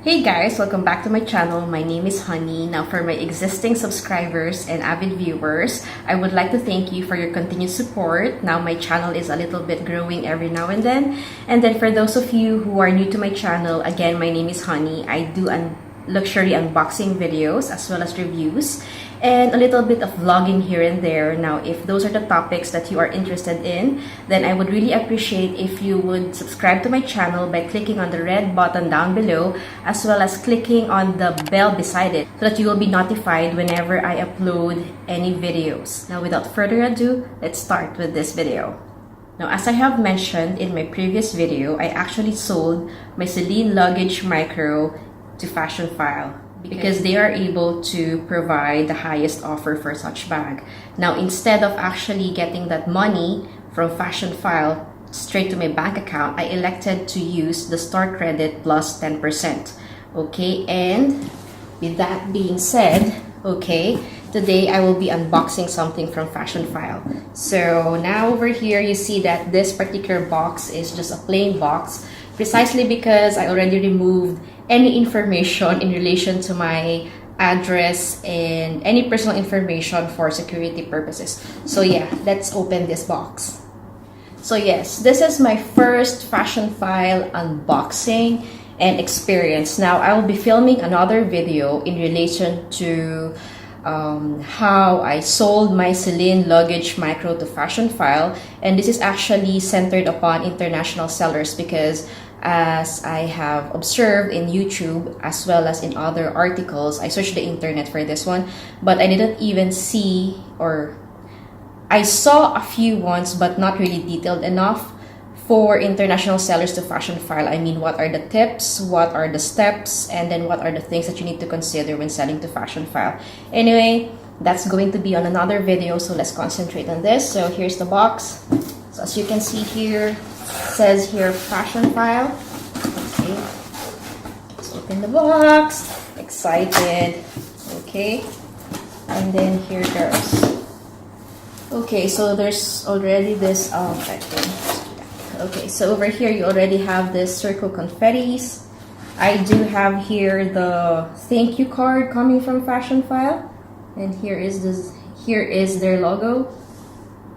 Hey guys, welcome back to my channel. My name is Honey. Now for my existing subscribers and avid viewers, I would like to thank you for your continued support. Now my channel is a little bit growing every now and then. And then for those of you who are new to my channel, again, my name is Honey. I do luxury unboxing videos as well as reviews and a little bit of vlogging here and there. Now if those are the topics that you are interested in, then I would really appreciate if you would subscribe to my channel by clicking on the red button down below, as well as clicking on the bell beside it so that you will be notified whenever I upload any videos. Now without further ado, let's start with this video. Now, as I have mentioned in my previous video, I actually sold my Celine Luggage Micro to Fashionphile because they are able to provide the highest offer for such bag. Now, instead of actually getting that money from Fashionphile straight to my bank account, I elected to use the store credit plus 10%. Okay, and with that being said, okay, today I will be unboxing something from Fashionphile. So now over here you see that this particular box is just a plain box, precisely because I already removed any information in relation to my address and any personal information for security purposes. So yeah, let's open this box. So yes, this is my first Fashionphile unboxing and experience. Now I will be filming another video in relation to how I sold my Celine Luggage Micro to Fashionphile, and this is actually centered upon international sellers because, as I have observed in YouTube as well as in other articles, I searched the internet for this one, but I didn't even see, or I saw a few ones but not really detailed enough for international sellers to Fashionphile. I mean, what are the tips, what are the steps, and then what are the things that you need to consider when selling to Fashionphile. Anyway, that's going to be on another video, so let's concentrate on this. So here's the box. So as you can see here, it says here Fashionphile. Okay, let's open the box. Excited. Okay, and then here goes. Okay, so there's already this okay, so over here you already have this circle confettis. I do have here the thank you card coming from Fashionphile, and here is their logo.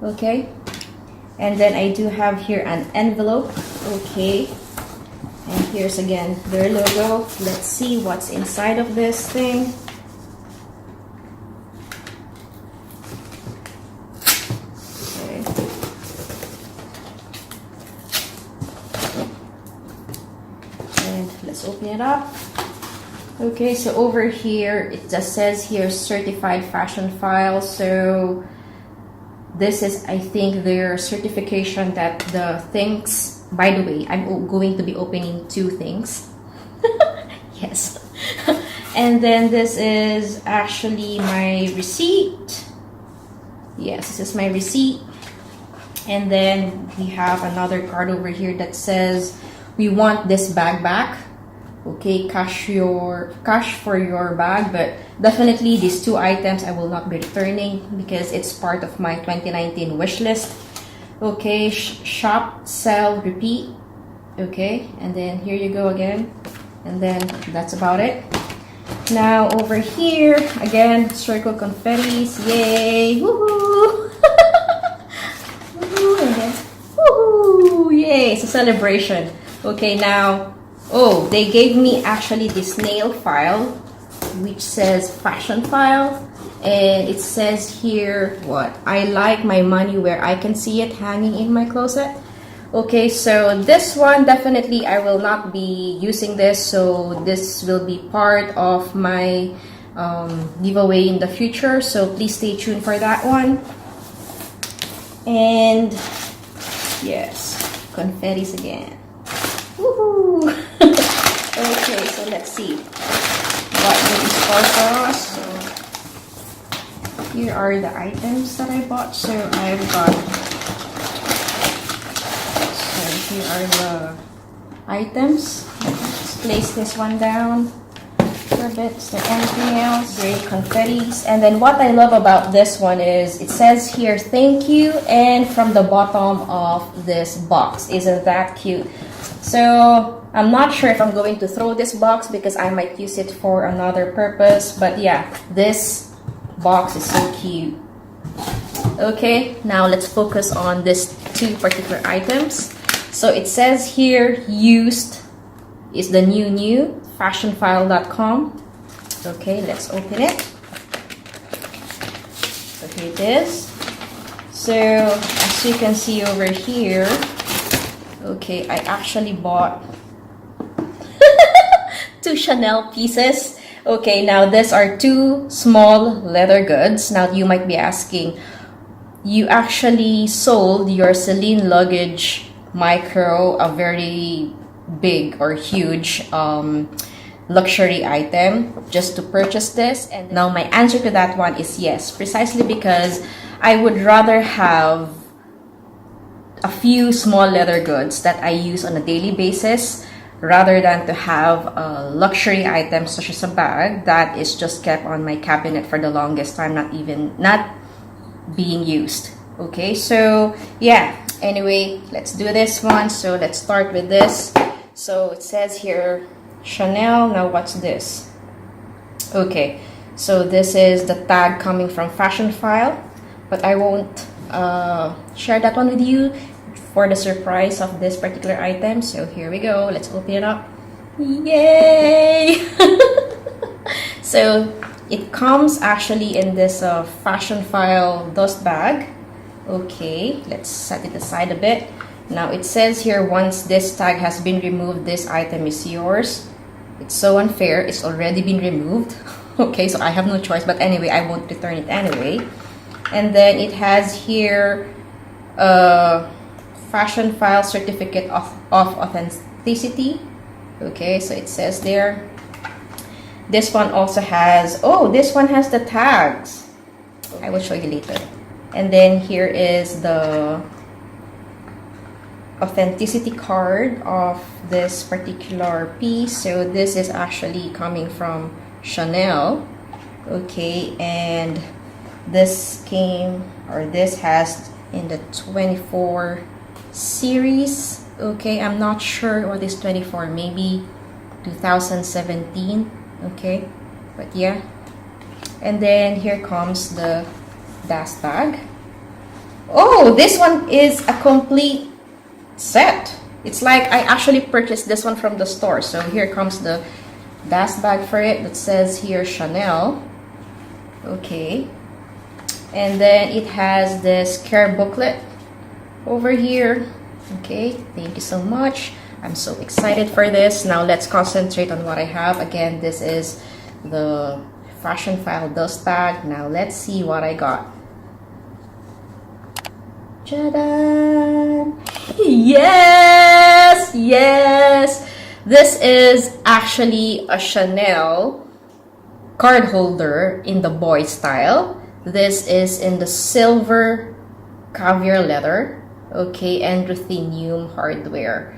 Okay, and then I do have here an envelope. Okay, and here's again their logo. Let's see what's inside of this thing. Let's open it up. Okay, so over here it just says here certified Fashionphile. So this is, I think, their certification that the things, by the way, I'm going to be opening two things. Yes. And then this is actually my receipt. Yes, this is my receipt. And then we have another card over here that says we want this bag back. Okay, cash for your bag, but definitely these two items I will not be returning because it's part of my 2019 wish list. Okay, shop, sell, repeat. Okay, and then here you go again, and then that's about it. Now over here again, circle confettis. Yay! Woohoo! Woohoo! And then woohoo! Yay! It's a celebration. Okay, now, oh, they gave me actually this nail file which says Fashionphile, and it says here what? I like my money where I can see it hanging in my closet. Okay, so this one definitely I will not be using this, so this will be part of my giveaway in the future, so please stay tuned for that one. And yes, confettis again. Woohoo! Okay, so let's see what will be score for us. So here are the items that I bought. So I've got, so here are the items. Let's place this one down for a bit. Is there anything else? Great confettis. And then what I love about this one is it says here thank you, and from the bottom of this box. Isn't that cute? So I'm not sure if I'm going to throw this box because I might use it for another purpose, but yeah, this box is so cute. Okay, now let's focus on these two particular items. So it says here, used is the new, fashionphile.com. Okay, let's open it. So here it is. So as you can see over here, okay, I actually bought two Chanel pieces. Okay, now these are two small leather goods. Now you might be asking, you actually sold your Celine luggage micro, a very big or huge luxury item, just to purchase this? And now my answer to that one is yes, precisely because I would rather have a few small leather goods that I use on a daily basis rather than to have a luxury item such as a bag that is just kept on my cabinet for the longest time, not being used. Okay, so yeah, anyway, let's do this one. So let's start with this. So it says here Chanel. Now what's this? Okay, so this is the tag coming from Fashionphile, but I won't share that one with you for the surprise of this particular item. So here we go, let's open it up. Yay! So it comes actually in this Fashionphile dust bag. Okay, let's set it aside a bit. Now it says here, once this tag has been removed, this item is yours. It's so unfair, it's already been removed. Okay, so I have no choice, but anyway, I won't return it anyway. And then it has here Fashionphile certificate of authenticity. Okay, so it says there. This one also has, oh, this one has the tags. I will show you later. And then here is the authenticity card of this particular piece. So this is actually coming from Chanel. Okay, and this has in the 24 series. Okay, I'm not sure what is 24, maybe 2017. Okay, but yeah. And then here comes the dust bag. Oh, this one is a complete set. It's like I actually purchased this one from the store. So here comes the dust bag for it that says here Chanel. Okay, and then it has this care booklet over here. Okay, thank you so much. I'm so excited for this. Now let's concentrate on what I have. Again, this is the Fashionphile dust bag. Now let's see what I got. Ta-da! Yes! Yes! This is actually a Chanel card holder in the boy style. This is in the silver caviar leather. Okay, and Ruthenium hardware.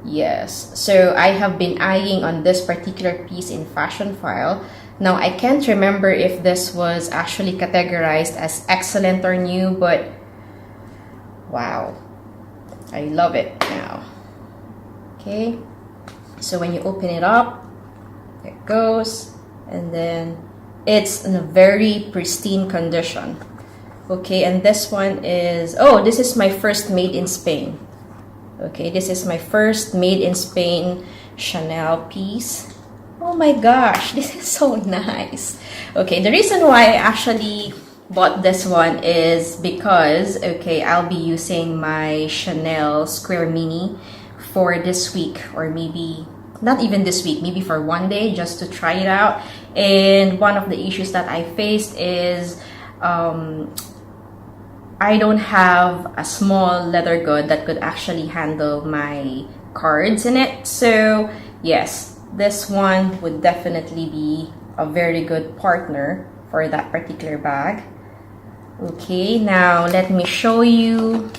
Yes, so I have been eyeing on this particular piece in Fashionphile. Now I can't remember if this was actually categorized as excellent or new, but wow, I love it now. Okay, so when you open it up, there it goes, and then it's in a very pristine condition. Okay, and this one is, oh, this is my first made in Spain. Okay, this is my first made in Spain Chanel piece. Oh my gosh, this is so nice. Okay, the reason why I actually bought this one is because, okay, I'll be using my Chanel Square Mini for this week, or maybe not even this week, maybe for one day, just to try it out. And one of the issues that I faced is I don't have a small leather good that could actually handle my cards in it. So yes, this one would definitely be a very good partner for that particular bag. Okay, now let me show you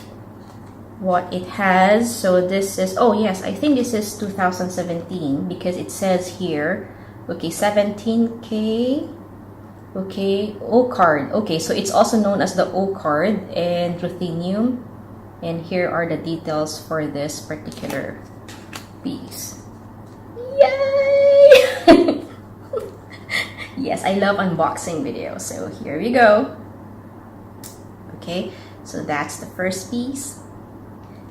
what it has. So this is, oh yes, I think this is 2017 because it says here, okay, 17K. Okay, O card. Okay, so it's also known as the O card and Ruthenium. And here are the details for this particular piece. Yay! Yes, I love unboxing videos, so here we go. Okay, so that's the first piece.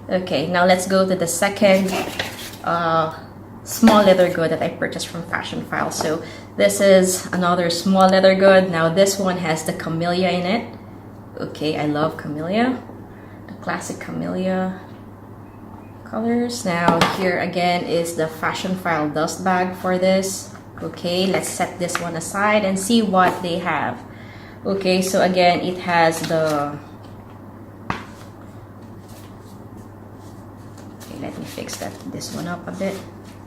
Okay, now let's go to the second small leather good that I purchased from Fashionphile. So this is another small leather good. Now this one has the camellia in it. Okay, I love camellia, the classic camellia colors. Now here again is the Fashionphile dust bag for this. Okay, let's set this one aside and see what they have. Okay, so again it has the, okay, let me fix this one up a bit.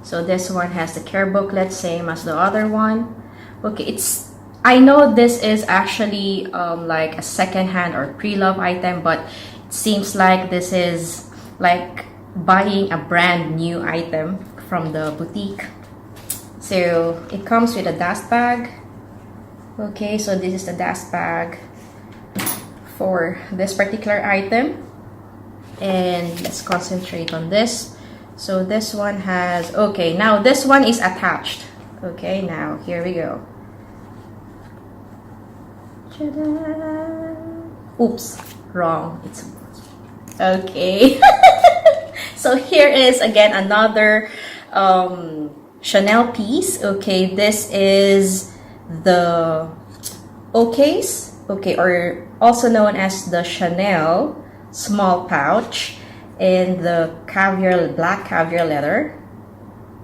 So this one has the care booklet, same as the other one. Okay, I know this is actually like a second-hand or pre-love item, but it seems like this is like buying a brand new item from the boutique. So it comes with a dust bag. Okay, so this is the dust bag for this particular item. And let's concentrate on this. So this one has, okay, now this one is attached. Okay, now here we go. Oops, wrong. It's okay. So here is again another Chanel piece. Okay, this is the O-case, okay, or also known as the Chanel small pouch, in the black caviar leather.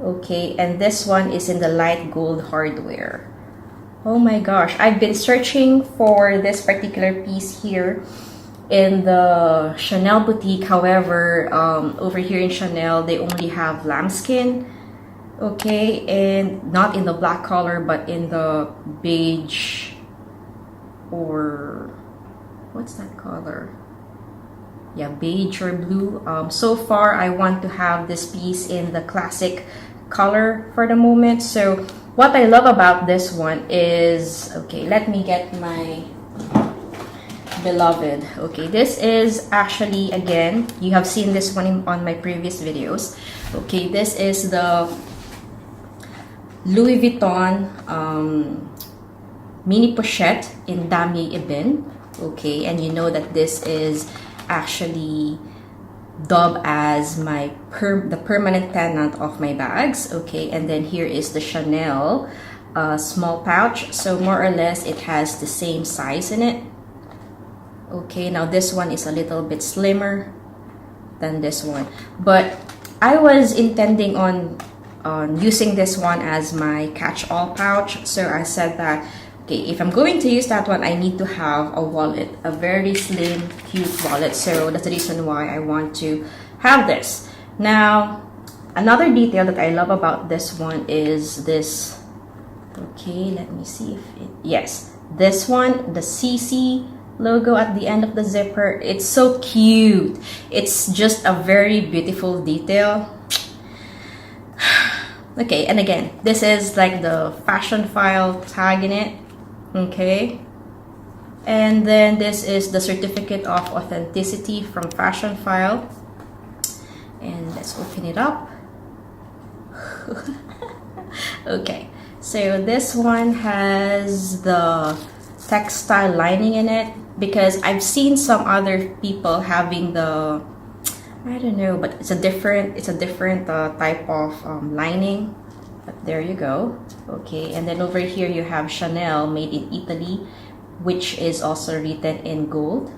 Okay, and this one is in the light gold hardware. Oh my gosh, I've been searching for this particular piece here in the Chanel boutique. However, over here in Chanel, they only have lambskin. Okay, and not in the black color, but in the beige, or what's that color? Yeah, beige or blue. So far I want to have this piece in the classic color for the moment. So what I love about this one is, okay, let me get my beloved. Okay, this is actually, again, you have seen this one on my previous videos. Okay, this is the Louis Vuitton mini pochette in Damier Ebene. Okay, and you know that this is actually dubbed as the permanent tenant of my bags. Okay, and then here is the Chanel small pouch. So more or less it has the same size in it. Okay, now this one is a little bit slimmer than this one, but I was intending on using this one as my catch-all pouch. So I said that, okay, if I'm going to use that one, I need to have a wallet, a very slim, cute wallet. So that's the reason why I want to have this. Now, another detail that I love about this one is this. Okay, let me see if it, yes, this one, the CC logo at the end of the zipper. It's so cute. It's just a very beautiful detail. Okay, and again, this is like the Fashionphile tag in it. Okay, and then this is the certificate of authenticity from Fashionphile, and let's open it up. Okay, so this one has the textile lining in it, because I've seen some other people having the, I don't know, but it's a different type of lining. But there you go. Okay, and then over here you have Chanel made in Italy, which is also written in gold.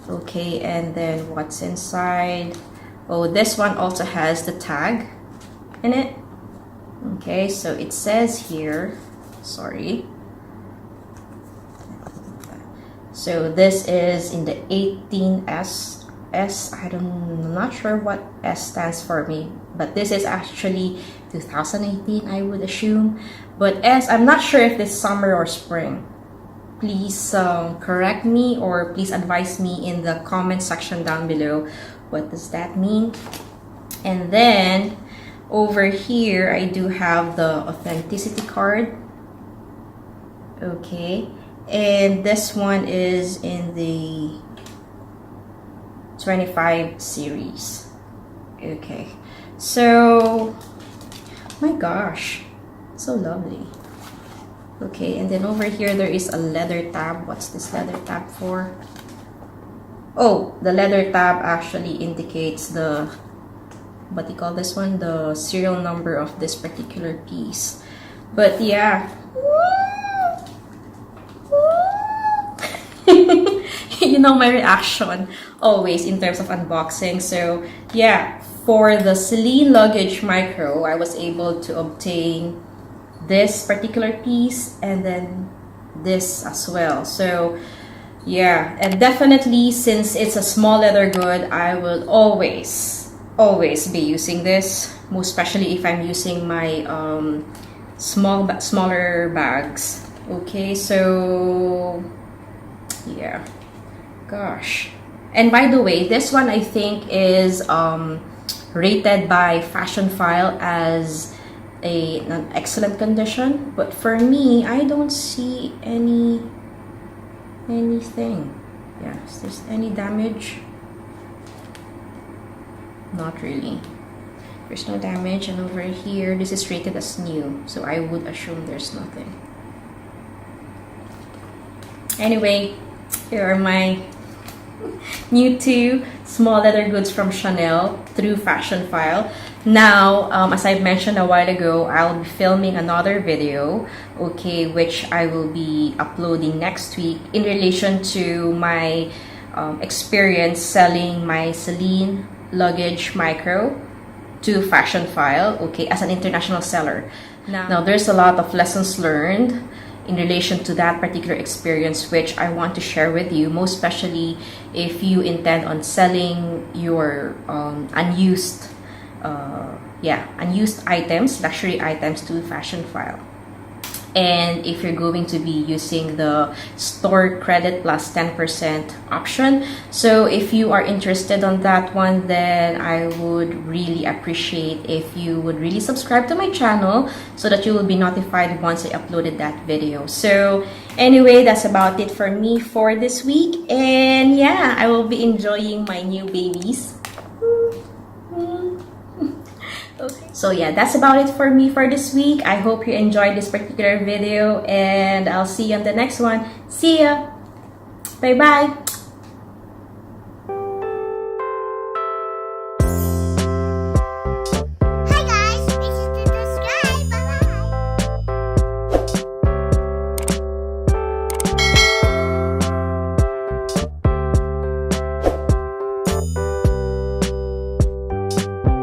Okay, and then what's inside? Oh, this one also has the tag in it. Okay, so it says here, sorry. So this is in the 18S. I'm not sure what S stands for me, but this is actually 2018, I would assume. But S, I'm not sure if this summer or spring. Please correct me, or please advise me in the comment section down below. What does that mean? And then over here I do have the authenticity card. Okay, and this one is in the 25 series. Okay, so My gosh, so lovely. Okay, and then over here there is a leather tab. What's this leather tab for? Oh, the leather tab actually indicates the, what do you call this one? The serial number of this particular piece. But yeah. You know my reaction always in terms of unboxing. So yeah, for the Celine Luggage Micro, I was able to obtain this particular piece and then this as well. So yeah, and definitely since it's a small leather good, I will always be using this, most especially if I'm using my smaller bags. Okay, so yeah, gosh. And by the way, this one I think is rated by Fashionphile as an excellent condition, but for me, I don't see anything. Yeah, is there any damage? Not really. There's no damage, and over here, this is rated as new, so I would assume there's nothing. Anyway, here are my new 2 small leather goods from Chanel through Fashionphile. Now, as I mentioned a while ago, I'll be filming another video, okay, which I will be uploading next week in relation to my experience selling my Celine Luggage Micro to Fashionphile, okay, as an international seller. Now there's a lot of lessons learned in relation to that particular experience, which I want to share with you, most especially if you intend on selling your unused items, luxury items to Fashionphile. And if you're going to be using the store credit plus 10% option. So if you are interested on that one, then I would really appreciate if you would really subscribe to my channel so that you will be notified once I uploaded that video. So anyway, that's about it for me for this week. And yeah, I will be enjoying my new babies. Okay. So yeah, that's about it for me for this week. I hope you enjoyed this particular video, and I'll see you on the next one. See ya! Bye bye!